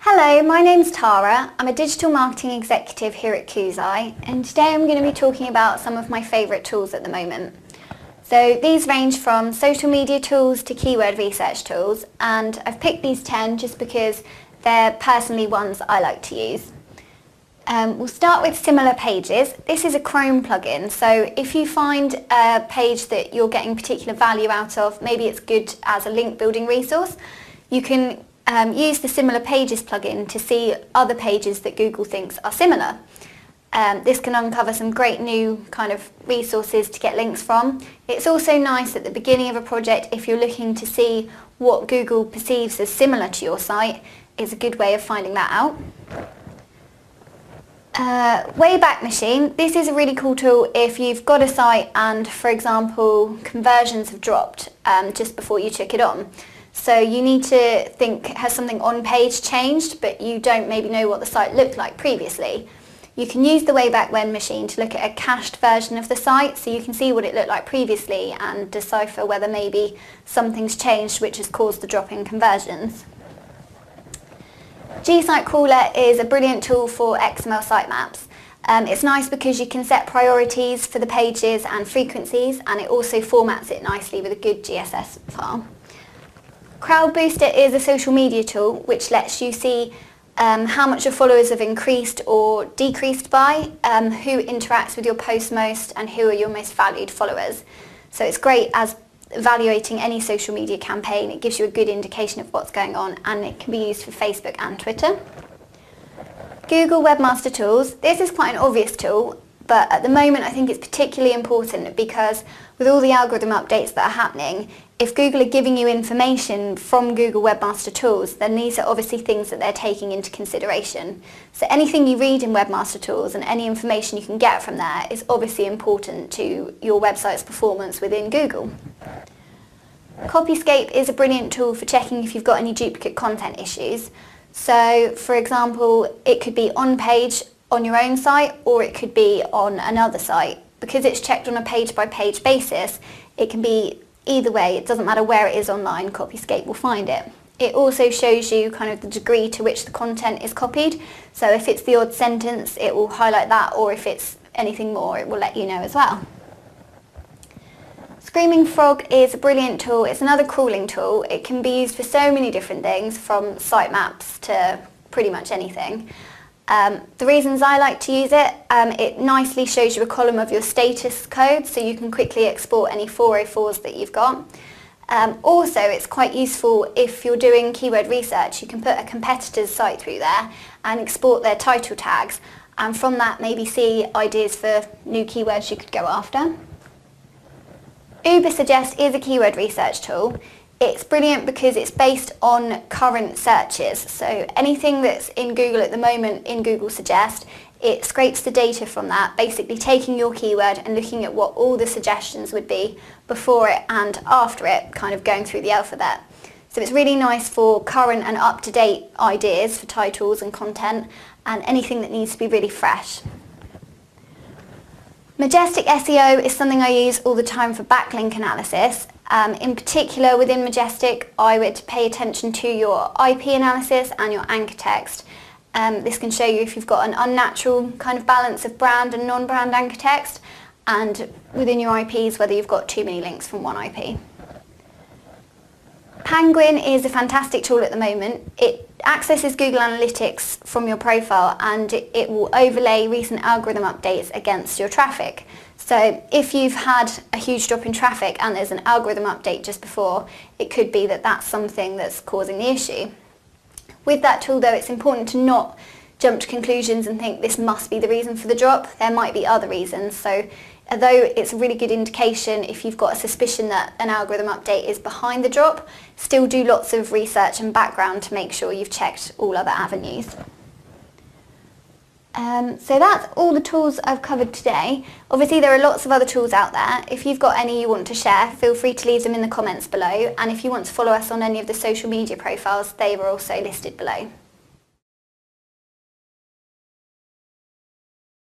Hello, my name's Tara. I'm a digital marketing executive here at Koozai, and today I'm going to be talking about some of my favourite tools at the moment. So these range from social media tools to keyword research tools, and I've picked these 10 just because they're personally ones I like to use. We'll start with similar pages. This is a Chrome plugin, so if you find a page that you're getting particular value out of, maybe it's good as a link building resource, you can use the Similar Pages plugin to see other pages that Google thinks are similar. This can uncover some great new kind of resources to get links from. It's also nice at the beginning of a project if you're looking to see what Google perceives as similar to your site. It's a good way of finding that out. Wayback Machine. This is a really cool tool if you've got a site and, for example, conversions have dropped just before you took it on. So you need to think, has something on page changed, but you don't maybe know what the site looked like previously. You can use the Wayback Machine to look at a cached version of the site, so you can see what it looked like previously and decipher whether maybe something's changed which has caused the drop in conversions. G-Site Crawler is a brilliant tool for XML sitemaps. It's nice because you can set priorities for the pages and frequencies, and it also formats it nicely with a good GSS file. Crowd Booster is a social media tool which lets you see how much your followers have increased or decreased by, who interacts with your post most, and who are your most valued followers. So it's great as evaluating any social media campaign. It gives you a good indication of what's going on, and it can be used for Facebook and Twitter. Google Webmaster Tools. This is quite an obvious tool, but at the moment I think it's particularly important because with all the algorithm updates that are happening, if Google are giving you information from Google Webmaster Tools, then these are obviously things that they're taking into consideration. So anything you read in Webmaster Tools and any information you can get from there is obviously important to your website's performance within Google. Copyscape is a brilliant tool for checking if you've got any duplicate content issues. So, for example, it could be on page on your own site, or it could be on another site. Because it's checked on a page-by-page basis, it can be either way. It doesn't matter where it is online, Copyscape will find it. It also shows you kind of the degree to which the content is copied. So if it's the odd sentence, it will highlight that, or if it's anything more, it will let you know as well. Screaming Frog is a brilliant tool. It's another crawling tool. It can be used for so many different things, from sitemaps to pretty much anything. The reasons I like to use it, it nicely shows you a column of your status code, so you can quickly export any 404s that you've got. Also, it's quite useful if you're doing keyword research. You can put a competitor's site through there and export their title tags, and from that maybe see ideas for new keywords you could go after. Ubersuggest is a keyword research tool. It's brilliant because it's based on current searches. So anything that's in Google at the moment in Google Suggest, it scrapes the data from that, basically taking your keyword and looking at what all the suggestions would be before it and after it, kind of going through the alphabet. So it's really nice for current and up-to-date ideas for titles and content, and anything that needs to be really fresh. Majestic SEO is something I use all the time for backlink analysis. In particular, within Majestic, I would pay attention to your IP analysis and your anchor text. This can show you if you've got an unnatural kind of balance of brand and non-brand anchor text, and within your IPs, whether you've got too many links from one IP. Penguin is a fantastic tool at the moment. It accesses Google Analytics from your profile, and it will overlay recent algorithm updates against your traffic. So if you've had a huge drop in traffic and there's an algorithm update just before, it could be that that's something that's causing the issue. With that tool though, it's important to not jump to conclusions and think this must be the reason for the drop. There might be other reasons. So although it's a really good indication if you've got a suspicion that an algorithm update is behind the drop, still do lots of research and background to make sure you've checked all other avenues. So that's all the tools I've covered today. Obviously there are lots of other tools out there. If you've got any you want to share, feel free to leave them in the comments below, and if you want to follow us on any of the social media profiles, they were also listed below.